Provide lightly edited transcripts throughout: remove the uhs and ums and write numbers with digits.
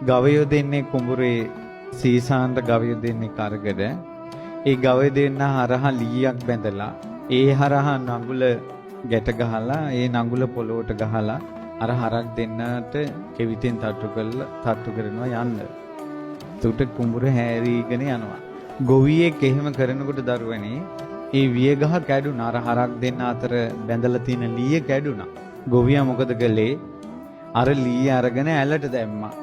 ගවයෝ දෙන්නේ කුඹුරේ සීසාන්ට ගවයෝ දෙන්නේ කරගද. ඒ ගවය දෙන්න හරහා ලීයක් බැඳලා ඒ හරහා නඟුල ගැට ගහලා ඒ නඟුල පොළොවට ගහලා අර හරක් දෙන්නට කෙවිතෙන් තට්ටු කරනවා යන්න. එතකොට කුඹුර හැරීගෙන යනවා. ගොවියෙක් එහෙම කරනකොට දරුවනේ ඒ වියගහ කැඩුනා. අර හරක් දෙන්න අතර බැඳලා තියෙන ලීය කැඩුනා. ගොවියා මොකද කළේ? අර ලීය අරගෙන ඇලට දැම්මා.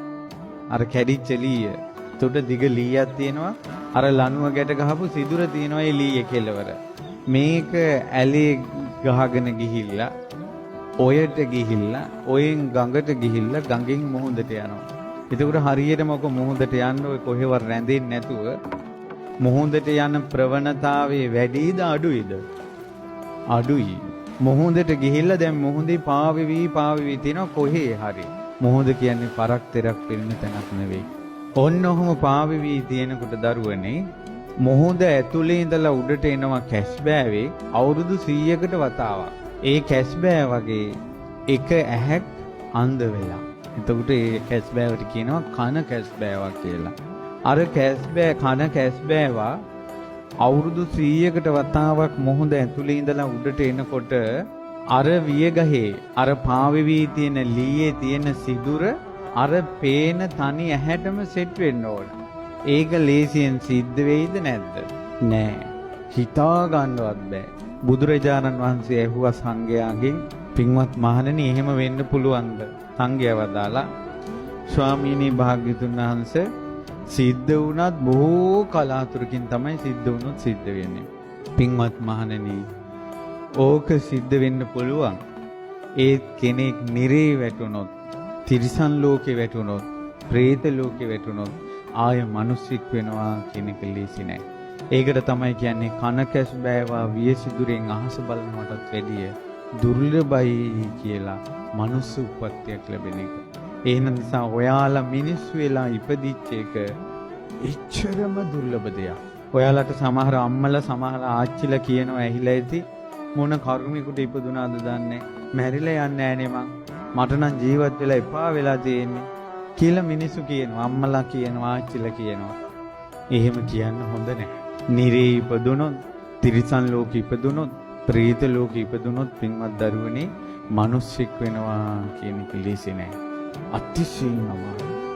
අර කැඩිච්ච ලීය. එතකොට දිග ලීයක් තියෙනවා. අර ලණුව ගැට ගහපු සිදුර තියෙනවා ඒ ලීය කෙලවර. මේක ඇලේ ගහගෙන ගිහිල්ලා ඔයට ගිහිල්ලා ඔයෙන් ගඟට ගිහිල්ලා ගඟෙන් මුහුදට යනවා. එතකොට හරියටම ඔක මුහුදට යන්න ඔය කොහෙවත් රැඳෙන්නේ නැතුව මුහුදට යන ප්‍රවණතාවයේ වැඩිද අඩුයිද? අඩුයි. මුහුදට ගිහිල්ලා දැන් මුහුදේ පාවෙවි තියෙනවා කොහේ හරි. මුහුද කියන්නේ පරක් තෙරක් පිරෙන තැනක් නෙවෙයි. ඔන්න ඔහොම පාවෙවි තියෙනකොට දරුවනේ මුහුද ඇතුලේ ඉඳලා උඩට එනවා කැස්බෑවේ අවුරුදු 100කට වතාවක්. ඒ කැස්බෑ වගේ එක ඇහැක් අන්ධ වෙලා. එතකොට ඒ කැස්බෑවට කියනවා කන කැස්බෑවා කියලා. අර කැස්බෑ කන කැස්බෑවා අවුරුදු 100කට වතාවක් මුහුද ඇතුලේ ඉඳලා උඩට එනකොට අර වියගහේ අර පාවෙවි තියෙන ලීයේ තියෙන සිදුර අර පේන තනි ඇහැටම සෙට් වෙන්න ඕන. ඒක ලේසියෙන් සිද්ධ වෙයිද නැද්ද? නෑ. හිතා ගන්නවත් බෑ. බුදුරජාණන් වහන්සේ ඇහුවා සංඝයාගෙන් පින්වත් මහණෙනි එහෙම වෙන්න පුළුවන්ද? සංඝයා වදාලා ස්වාමීනි භාග්‍යතුන් වහන්සේ සිද්ධ වුණත් බොහෝ කලාතුරකින් තමයි සිද්ධ වුණොත් සිද්ධ වෙන්නේ. පින්වත් මහණෙනි ඕක සිද්ධ වෙන්න පුළුවන්. ඒ කෙනෙක් නිරේ වැටුණොත්, තිරිසන් ලෝකේ වැටුණොත්, പ്രേත ලෝකේ වැටුණොත් ආය මිනිස්සෙක් වෙනවා කියන එක ලේසි නෑ. ඒකට තමයි කියන්නේ කන කැස් බෑවා වියසිදුරෙන් අහස බලනවටත් වැඩිය දුර්ලභයි කියලා මනුස්ස උප්පත්තියක් ලැබෙන එක. ඒ නිසා ඔයාලා මිනිස්සු වෙලා ඉපදිච්ච එක එච්චරම දුර්ලභ දෙයක්. ඔයාලට සමහර අම්මලා සමහර ආච්චිලා කියනවා ඇහිලා ඇති මොන කර්මිකුට ඉපදුනාද දන්නේ මැරිලා යන්නේ නෑනේ මං. මට නම් ජීවත් වෙලා එපා වෙලා තියෙන්නේ කියලා මිනිස්සු කියනවා. අම්මලා කියනවා ආච්චිලා කියනවා. එහෙම කියන්න හොඳ නැහැ. නිරේ ඉපදුනොත්, තිරිසන් ලෝකෙ ඉපදුනොත්, പ്രേත ලෝකෙ ඉපදුනොත් පින්වත් දරුවනේ මිනිස්සෙක් වෙනවා කියන එක ලේසි නෑ. අතිශයින්ම අමාරුයි.